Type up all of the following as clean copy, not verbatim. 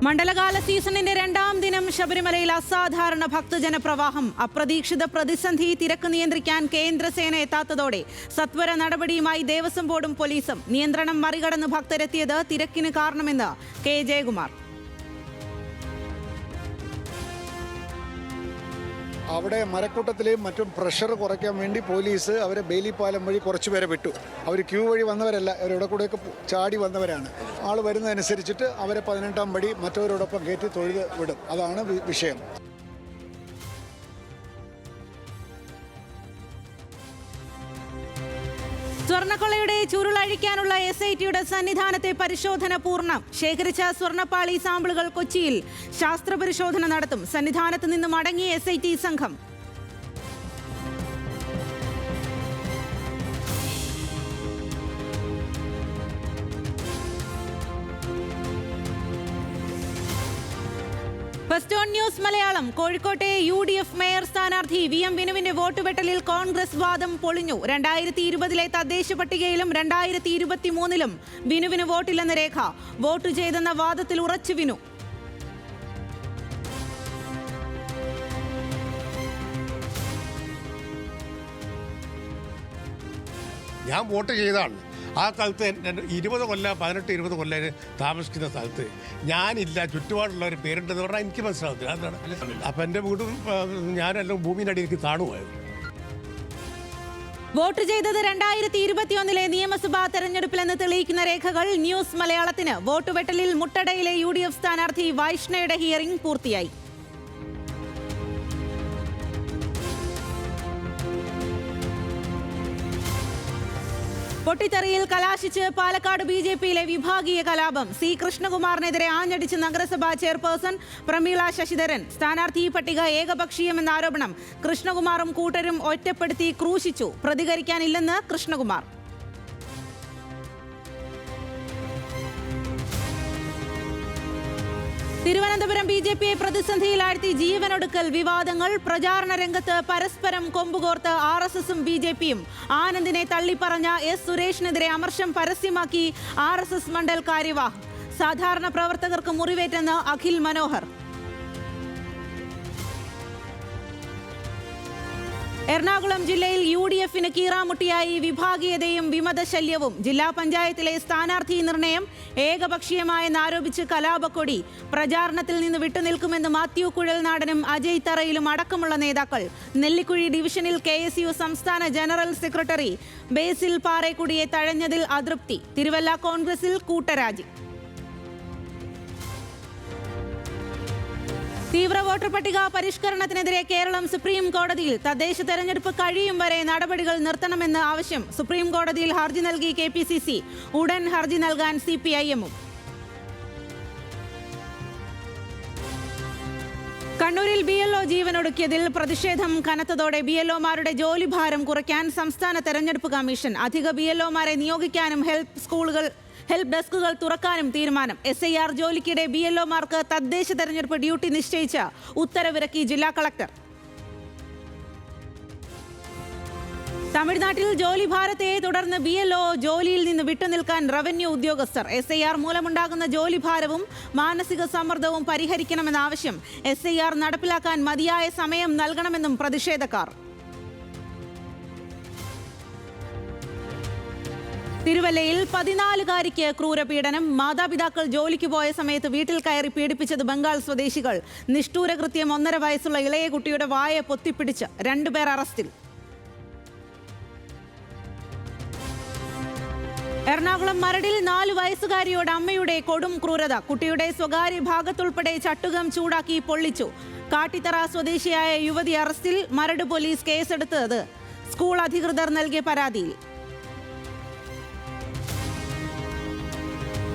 മണ്ഡലകാല സീസണിന്റെ രണ്ടാം ദിനം ശബരിമലയിൽ അസാധാരണ ഭക്തജന പ്രവാഹം. അപ്രതീക്ഷിത പ്രതിസന്ധി തിരക്ക് നിയന്ത്രിക്കാൻ കേന്ദ്രസേന എത്താത്തതോടെ സത്വര നടപടിയുമായി ദേവസ്വം ബോർഡും പോലീസും. നിയന്ത്രണം മറികടന്ന് ഭക്തരെത്തിയത് തിരക്കിന് കാരണമെന്ന് കെ ജയകുമാർ. അവിടെ മരക്കൂട്ടത്തിലെയും മറ്റും പ്രഷർ കുറയ്ക്കാൻ വേണ്ടി പോലീസ് അവരെ ബേലിപ്പാലം വഴി കുറച്ചുപേരെ വിട്ടു. അവർ ക്യൂ വഴി വന്നവരല്ല, അവരിവിടെ കൂടെയൊക്കെ ചാടി വന്നവരാണ്. ആൾ വരുന്നതനുസരിച്ചിട്ട് അവരെ 18-ാം പടി മറ്റവരോടൊപ്പം കയറ്റി തൊഴുത് വിടും. അതാണ് വിഷയം. സ്വർണ്ണക്കൊള്ളയുടെ ചുരുളഴിക്കാനുള്ള SITയുടെ സന്നിധാനത്തെ പരിശോധന പൂർണ്ണം. ശേഖരിച്ച സ്വർണ്ണപ്പാളി സാമ്പിളുകൾ കൊച്ചിയിൽ ശാസ്ത്രപരിശോധന നടത്തും. സന്നിധാനത്ത് നിന്ന് മടങ്ങിയ SIT സംഘം. First on news Malayalam. കോഴിക്കോട്ടെ UDF മേയർ സ്ഥാനാർത്ഥി VM വിനുവിന്റെ വോട്ട് വെട്ടലിൽ കോൺഗ്രസ് വാദം പൊളിഞ്ഞു. 2020 തദ്ദേശ പട്ടികയിലും 2023 വിനുവിന് വോട്ടില്ലെന്ന രേഖ. വോട്ട് ചെയ്തെന്ന വാദത്തിൽ ഉറച്ചു വിനു. ഞാൻ വോട്ട് ചെയ്തതാണ്. ആ സ്ഥലത്ത് 18-20 കൊല്ലം താമസിക്കുന്ന സ്ഥലത്ത് ഞാനില്ല, ചുറ്റുപാടുള്ളവർ പേരുണ്ടെന്ന് പറഞ്ഞാൽ എനിക്ക് മനസ്സിലാവത്തില്ല. അതാണ്. അപ്പം എൻ്റെ വീടും ഞാനെല്ലാം ഭൂമിയുടെ അടിയിലേക്ക് താണുപോയത്. വോട്ട് ചെയ്തത് 2021 നിയമസഭാ തെരഞ്ഞെടുപ്പിലെന്ന് തെളിയിക്കുന്ന രേഖകൾ ന്യൂസ് മലയാളത്തിന്. വോട്ട് വെട്ടലിൽ മുട്ടടയിലെ UDF സ്ഥാനാർത്ഥി വൈഷ്ണയുടെ ഹിയറിംഗ് പൂർത്തിയായി. പൊട്ടിത്തെറിയിൽ കലാശിച്ച് പാലക്കാട് BJPയിലെ വിഭാഗീയ കലാപം. C കൃഷ്ണകുമാറിനെതിരെ ആഞ്ഞടിച്ച് നഗരസഭാ ചെയർപേഴ്സൺ പ്രമീള ശശിധരൻ. സ്ഥാനാർത്ഥി പട്ടിക ഏകപക്ഷീയമെന്ന ആരോപണം. കൃഷ്ണകുമാറും കൂട്ടരും ഒറ്റപ്പെടുത്തി ക്രൂശിച്ചു. പ്രതികരിക്കാനില്ലെന്ന് കൃഷ്ണകുമാർ. തിരുവനന്തപുരം BJPയെ പ്രതിസന്ധിയിലാഴ്ത്തി ജീവനൊടുക്കൽ വിവാദങ്ങൾ. പ്രചാരണ രംഗത്ത് പരസ്പരം കൊമ്പുകോർത്ത് RSSും BJPയും. ആനന്ദിനെ തള്ളിപ്പറഞ്ഞ S സുരേഷിനെതിരെ അമർഷം പരസ്യമാക്കി RSS മണ്ഡൽ കാര്യവാഹ്. സാധാരണ പ്രവർത്തകർക്ക് മുറിവേറ്റെന്ന് അഖിൽ മനോഹർ. എറണാകുളം ജില്ലയിൽ UDFന് കീറാമുട്ടിയായി വിഭാഗീയതയും വിമതശല്യവും. ജില്ലാ പഞ്ചായത്തിലെ സ്ഥാനാർത്ഥി നിർണയം ഏകപക്ഷീയമായെന്നാരോപിച്ച് കലാപക്കൊടി. പ്രചാരണത്തിൽ നിന്ന് വിട്ടുനിൽക്കുമെന്ന് മാത്യു കുഴൽനാടനും അജയ് തറയിലും അടക്കമുള്ള നേതാക്കൾ. നെല്ലിക്കുഴി ഡിവിഷനിൽ KSU സംസ്ഥാന ജനറൽ സെക്രട്ടറി ബേസിൽ പാറേക്കുടിയെ തഴഞ്ഞതിൽ അതൃപ്തി. തിരുവല്ല കോൺഗ്രസിൽ കൂട്ടരാജി. തീവ്ര വോട്ടർ പട്ടിക പരിഷ്കരണത്തിനെതിരെ കേരളം സുപ്രീം കോടതിയിൽ. തദ്ദേശ തെരഞ്ഞെടുപ്പ് കഴിയും വരെ നടപടികൾ നിർത്തണമെന്ന് ആവശ്യം. സുപ്രീം കോടതിയിൽ ഹർജി നൽകി KPCC. ഉടൻ ഹർജി നൽകാൻ CPIM-ഉം. കണ്ണൂരിൽ BLO ജീവനൊടുക്കിയതിൽ പ്രതിഷേധം കനത്തതോടെ BLOമാരുടെ ജോലിഭാരം കുറയ്ക്കാൻ സംസ്ഥാന തെരഞ്ഞെടുപ്പ് കമ്മീഷൻ. അധിക BLOമാരെ നിയോഗിക്കാനും ഹെൽപ്പ് ഡെസ്കുകൾ തുറക്കാനും തീരുമാനം. SIR ജോലിക്കിടെ BLOമാർക്ക് തദ്ദേശ തെരഞ്ഞെടുപ്പ് ഡ്യൂട്ടി നിശ്ചയിച്ച ഉത്തരവിറക്കി ജില്ലാ കളക്ടർ. തമിഴ്നാട്ടിൽ ജോലിഭാരത്തെ തുടർന്ന് BLO ജോലിയിൽ നിന്ന് വിട്ടുനിൽക്കാൻ റവന്യൂ ഉദ്യോഗസ്ഥർ. SIR മൂലമുണ്ടാകുന്ന ജോലിഭാരവും മാനസിക സമ്മർദ്ദവും പരിഹരിക്കണമെന്ന ആവശ്യം. SIR നടപ്പിലാക്കാൻ മതിയായ സമയം നൽകണമെന്നും പ്രതിഷേധക്കാർ. തിരുവല്ലയിൽ 14-കാരിക്ക് ക്രൂരപീഡനം. മാതാപിതാക്കൾ ജോലിക്ക് പോയ സമയത്ത് വീട്ടിൽ കയറി പീഡിപ്പിച്ചത് ബംഗാൾ സ്വദേശികൾ. നിഷ്ഠൂരകൃത്യം 1.5 വയസ്സുള്ള ഇളയ കുട്ടിയുടെ വായ പൊത്തിപ്പിടിച്ച് 2 പേർ അറസ്റ്റിൽ. എറണാകുളം മരടിൽ 4 വയസ്സുകാരിയോട് അമ്മയുടെ കൊടും ക്രൂരത. കുട്ടിയുടെ സ്വകാര്യ ഭാഗത്തുൾപ്പെടെ ചട്ടുകം ചൂടാക്കി പൊള്ളിച്ചു. കാട്ടിത്തറ സ്വദേശിയായ യുവതി അറസ്റ്റിൽ. മരട് പോലീസ് കേസെടുത്തത് സ്കൂൾ അധികൃതർ നൽകിയ പരാതിയിൽ.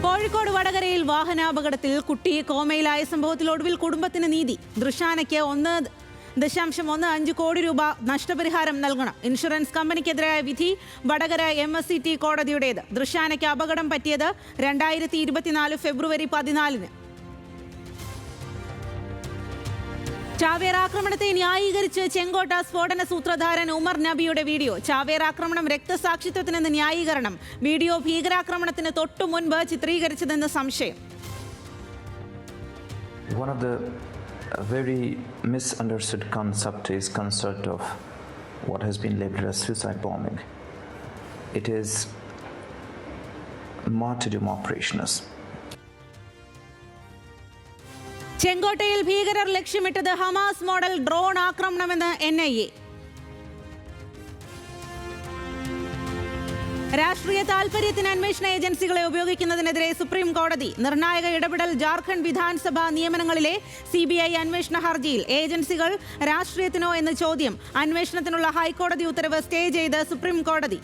കോഴിക്കോട് വടകരയിൽ വാഹനാപകടത്തിൽ കുട്ടി കോമയിലായ സംഭവത്തിൽ ഒടുവിൽ കുടുംബത്തിന് നീതി. ദൃശാനയ്ക്ക് 1.15 കോടി രൂപ നഷ്ടപരിഹാരം നൽകണം. ഇൻഷുറൻസ് കമ്പനിക്കെതിരായ വിധി വടകര MSCT കോടതിയുടേത്. ദൃശാനയ്ക്ക് അപകടം പറ്റിയത് 2024 ഫെബ്രുവരി 14-ന്. ചാവേർ ആക്രമണത്തെ ന്യായീകരിച്ച് ചെങ്കോട്ട സ്ഫോടന സൂത്രധാരൻ ഉമർ നബിയുടെ വീഡിയോ. ചാവേർ ആക്രമണം രക്തസാക്ഷിത്വത്തിനെന്ന് ന്യായീകരണം. വീഡിയോ ഭീകരാക്രമണത്തിന് തൊട്ടു മുൻപ് ചിത്രീകരിച്ചതെന്ന് സംശയം. One of the very misunderstood concept is concept of what has been labeled as suicide bombing. It is martyrdom operations. ചെങ്കോട്ടയിൽ ഭീകരർ ലക്ഷ്യമിട്ടത് ഹമാസ് മോഡൽ ഡ്രോൺ ആക്രമണമെന്ന് NIA. രാഷ്ട്രീയ താൽപര്യത്തിന് അന്വേഷണ ഏജൻസികളെ ഉപയോഗിക്കുന്നതിനെതിരെ സുപ്രീം കോടതി നിർണായക ഇടപെടൽ. ജാർഖണ്ഡ് വിധാൻസഭ നിയമനങ്ങളിലെ CBI അന്വേഷണ ഹർജിയിൽ ഏജൻസികൾ രാഷ്ട്രീയത്തിനോ എന്ന ചോദ്യം. അന്വേഷണത്തിനുള്ള ഹൈക്കോടതി ഉത്തരവ് സ്റ്റേ ചെയ്ത് സുപ്രീം കോടതി.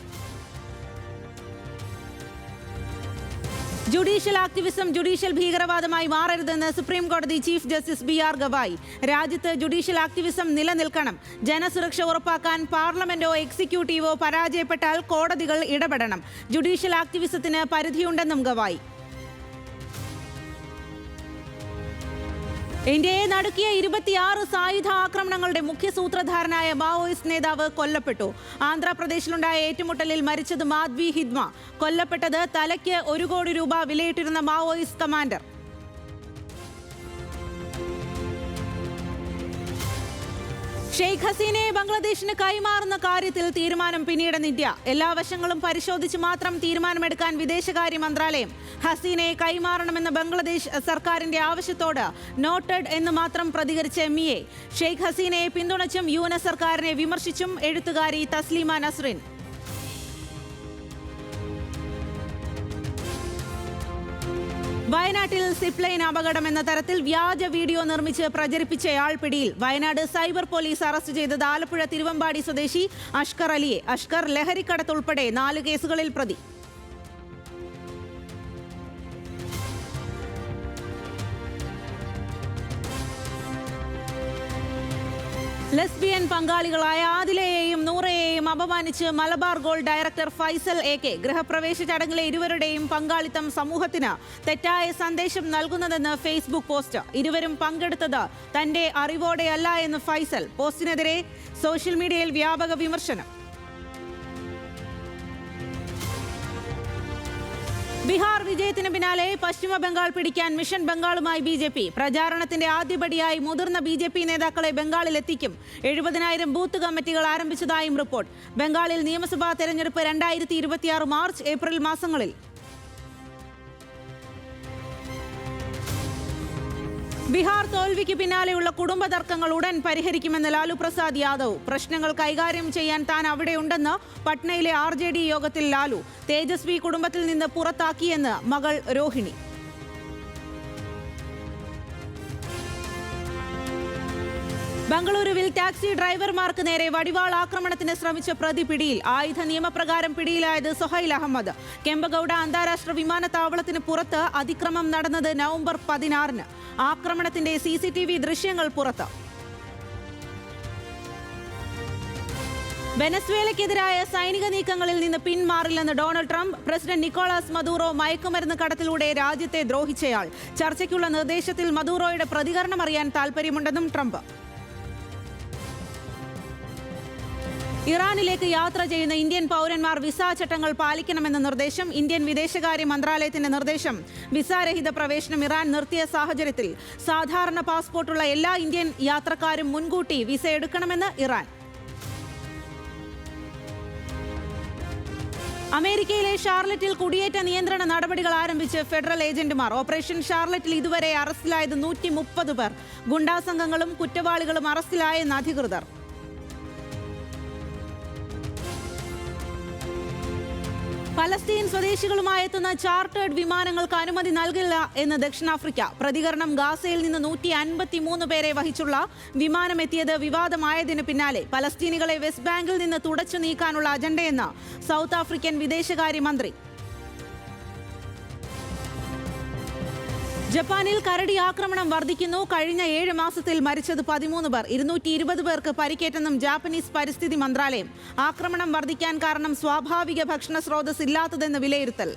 ജുഡീഷ്യൽ ആക്ടിവിസം ജുഡീഷ്യൽ ഭീകരവാദമായി മാറരുതെന്ന് സുപ്രീം കോടതി ചീഫ് ജസ്റ്റിസ് BR ഗവായി. രാജ്യത്ത് ജുഡീഷ്യൽ ആക്ടിവിസം നിലനിൽക്കണം. ജനസുരക്ഷ ഉറപ്പാക്കാൻ പാർലമെന്റോ എക്സിക്യൂട്ടീവോ പരാജയപ്പെട്ടാൽ കോടതികൾ ഇടപെടണം. ജുഡീഷ്യൽ ആക്ടിവിസത്തിന് പരിധിയുണ്ടെന്നും ഗവായി. ഇന്ത്യയെ നടുക്കിയ 26 സായുധ ആക്രമണങ്ങളുടെ മുഖ്യ സൂത്രധാരനായ മാവോയിസ്റ്റ് നേതാവ് കൊല്ലപ്പെട്ടു. ആന്ധ്രാപ്രദേശിലുണ്ടായ ഏറ്റുമുട്ടലിൽ മരിച്ചത് മാധ്വി ഹിദ്മ. കൊല്ലപ്പെട്ടത് തലയ്ക്ക് 1 കോടി രൂപ വിലയിട്ടിരുന്ന മാവോയിസ്റ്റ് കമാൻഡർ. ഷെയ്ഖ് ഹസീനയെ ബംഗ്ലാദേശിന് കൈമാറുന്ന കാര്യത്തിൽ തീരുമാനം പിന്നീട് ഇന്ത്യ. എല്ലാ വശങ്ങളും പരിശോധിച്ച് മാത്രം തീരുമാനമെടുക്കാൻ വിദേശകാര്യ മന്ത്രാലയം. ഹസീനയെ കൈമാറണമെന്ന ബംഗ്ലാദേശ് സർക്കാരിന്റെ ആവശ്യത്തോട് നോട്ടഡ് എന്ന് മാത്രം പ്രതികരിച്ച MEA. ഷെയ്ഖ് ഹസീനയെ പിന്തുണച്ചും US സർക്കാരിനെ വിമർശിച്ചും എഴുത്തുകാരി തസ്ലീമ നസ്റിൻ. വയനാട്ടിൽ സിപ്ലൈൻ അപകടം എന്ന തരത്തിൽ വ്യാജ വീഡിയോ നിർമ്മിച്ച് പ്രചരിപ്പിച്ചയാൾ പിടിയിൽ. വയനാട് സൈബർ പോലീസ് അറസ്റ്റ് ചെയ്തത് ആലപ്പുഴ തിരുവമ്പാടി സ്വദേശി അഷ്കർ അലിയെ. അഷ്കർ ലഹരിക്കടത്തുൾപ്പെടെ 4 കേസുകളിൽ പ്രതി. ലെസ്ബിയൻ പങ്കാളികളായ ആദിലയെയും നൂറയെയും അപമാനിച്ച് Malabar gold director Faisal AK. ഗൃഹപ്രവേശ ചടങ്ങിലെ ഇരുവരുടെയും പങ്കാളിത്തം സമൂഹത്തിന് തെറ്റായ സന്ദേശം നൽകുന്നതെന്ന് ഫേസ്ബുക്ക് പോസ്റ്റ്. ഇരുവരും പങ്കെടുത്തത് തന്റെ അറിവോടെയല്ല എന്ന് ഫൈസൽ. പോസ്റ്റിനെതിരെ സോഷ്യൽ മീഡിയയിൽ വ്യാപക വിമർശനം. ബീഹാർ വിജയത്തിന് പിന്നാലെ പശ്ചിമ ബംഗാൾ പിടിക്കാൻ മിഷൻ ബംഗാളുമായി BJP. പ്രചാരണത്തിന്റെ ആദ്യപടിയായി മുതിർന്ന BJP നേതാക്കളെ ബംഗാളിലെത്തിക്കും. 70,000 ബൂത്ത് കമ്മിറ്റികൾ ആരംഭിച്ചതായും റിപ്പോർട്ട്. ബംഗാളിൽ നിയമസഭാ തെരഞ്ഞെടുപ്പ് 2026 മാർച്ച് ഏപ്രിൽ മാസങ്ങളിൽ. ബീഹാർ തോൽവിക്ക് പിന്നാലെയുള്ള കുടുംബ തർക്കങ്ങൾ ഉടൻ പരിഹരിക്കുമെന്ന് ലാലു പ്രസാദ് യാദവ്. പ്രശ്നങ്ങൾ കൈകാര്യം ചെയ്യാൻ താൻ അവിടെയുണ്ടെന്ന് പട്നയിലെ RJD യോഗത്തിൽ ലാലു. തേജസ്വി കുടുംബത്തിൽ നിന്ന് പുറത്താക്കിയെന്ന് മകൾ രോഹിണി. ബംഗളൂരുവിൽ ടാക്സി ഡ്രൈവർമാർക്ക് നേരെ വടിവാൾ ആക്രമണത്തിന് ശ്രമിച്ച പ്രതി പിടിയിൽ. ആയുധ നിയമപ്രകാരം പിടിയിലായത് സൊഹൈൽ അഹമ്മദ്. കെമ്പഗൌഡ അന്താരാഷ്ട്ര വിമാനത്താവളത്തിന് പുറത്ത് അതിക്രമം നടന്നത് നവംബർ 16-ന്. ആക്രമണത്തിന്റെ CCTV ദൃശ്യങ്ങൾ പുറത്ത്. വെനസ്വേലയ്ക്കെതിരായ സൈനിക നീക്കങ്ങളിൽ നിന്ന് പിന്മാറില്ലെന്ന് Donald Trump. President Nicolas Maduro മയക്കുമരുന്ന് കടത്തിലൂടെ രാജ്യത്തെ ദ്രോഹിച്ചയാൾ. ചർച്ചയ്ക്കുള്ള നിർദ്ദേശത്തിൽ മദൂറോയുടെ പ്രതികരണം അറിയാൻ താൽപ്പര്യമുണ്ടെന്നും ട്രംപ്. ഇറാനിലേക്ക് യാത്ര ചെയ്യുന്ന ഇന്ത്യൻ പൗരന്മാർ വിസ ചട്ടങ്ങൾ പാലിക്കണമെന്ന നിർദ്ദേശം. ഇന്ത്യൻ വിദേശകാര്യ മന്ത്രാലയത്തിന്റെ നിർദ്ദേശം. വിസാരഹിത പ്രവേശനം ഇറാൻ നിർത്തിയ സാഹചര്യത്തിൽ സാധാരണ പാസ്പോർട്ടുള്ള എല്ലാ ഇന്ത്യൻ യാത്രക്കാരും മുൻകൂട്ടി വിസ എടുക്കണമെന്ന് ഇറാൻ. അമേരിക്കയിലെ ഷാർലറ്റിൽ കുടിയേറ്റ നിയന്ത്രണ നടപടികൾ ആരംഭിച്ച് ഫെഡറൽ ഏജന്റുമാർ. ഓപ്പറേഷൻ ഷാർലറ്റിൽ ഇതുവരെ അറസ്റ്റിലായത് 130 പേർ. ഗുണ്ടാസംഘങ്ങളും കുറ്റവാളികളും അറസ്റ്റിലായെന്ന് അധികൃതർ. പലസ്തീൻ സ്വദേശികളുമായി എത്തുന്ന ചാർട്ടേഡ് വിമാനങ്ങൾക്ക് അനുമതി നൽകില്ല എന്ന് ദക്ഷിണാഫ്രിക്ക. പ്രതികരണം. ഗാസയിൽ നിന്ന് 153 പേരെ വഹിച്ചുള്ള വിമാനം എത്തിയത് വിവാദമായതിന് പിന്നാലെ പലസ്തീനികളെ വെസ്റ്റ് ബാങ്കിൽ നിന്ന് തുടച്ചു നീക്കാനുള്ള അജണ്ടയെന്ന് സൗത്ത് ആഫ്രിക്കൻ വിദേശകാര്യമന്ത്രി. ജപ്പാനിൽ കരടി ആക്രമണം വർദ്ധിക്കുന്നു. കഴിഞ്ഞ 7 മാസത്തിൽ മരിച്ചത് 13 പേർ. 220 പേർക്ക് പരിക്കേറ്റെന്നും ജാപ്പനീസ് പരിസ്ഥിതി മന്ത്രാലയം. ആക്രമണം വർദ്ധിക്കാൻ കാരണം സ്വാഭാവിക ഭക്ഷണ സ്രോതസ് ഇല്ലാത്തതെന്ന് വിലയിരുത്തൽ.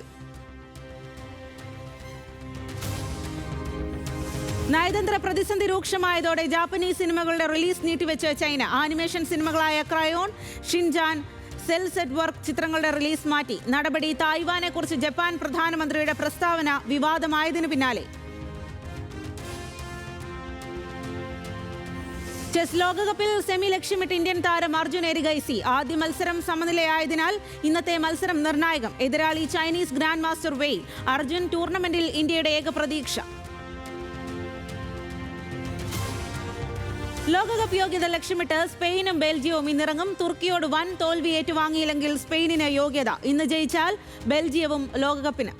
നയതന്ത്ര പ്രതിസന്ധി രൂക്ഷമായതോടെ ജാപ്പനീസ് സിനിമകളുടെ റിലീസ് നീട്ടിവെച്ച് ചൈന. ആനിമേഷൻ സിനിമകളായ Crayon, Shinchan, cells at work ചിത്രങ്ങളുടെ റിലീസ് മാറ്റി. നടപടി തായ്വാനെക്കുറിച്ച് ജപ്പാൻ പ്രധാനമന്ത്രിയുടെ പ്രസ്താവന വിവാദമായതിനു പിന്നാലെ. ചെസ് ലോകകപ്പിൽ സെമി ലക്ഷ്യമിട്ട് ഇന്ത്യൻ താരം അർജുൻ എരിഗൈസി. ആദ്യ മത്സരം സമനിലയായതിനാൽ ഇന്നത്തെ മത്സരം നിർണായകം. എതിരാളി ചൈനീസ് ഗ്രാൻഡ് മാസ്റ്റർ വെയ്. അർജുൻ ടൂർണമെന്റിൽ ഇന്ത്യയുടെ ഏക പ്രതീക്ഷ. ലോകകപ്പ് യോഗ്യത ലക്ഷ്യമിട്ട് സ്പെയിനും ബെൽജിയവും ഇന്നിറങ്ങും. തുർക്കിയോട് വൻ തോൽവി ഏറ്റുവാങ്ങിയില്ലെങ്കിൽ സ്പെയിനിന് യോഗ്യത. ഇന്ന് ജയിച്ചാൽ ബെൽജിയവും ലോകകപ്പിന്.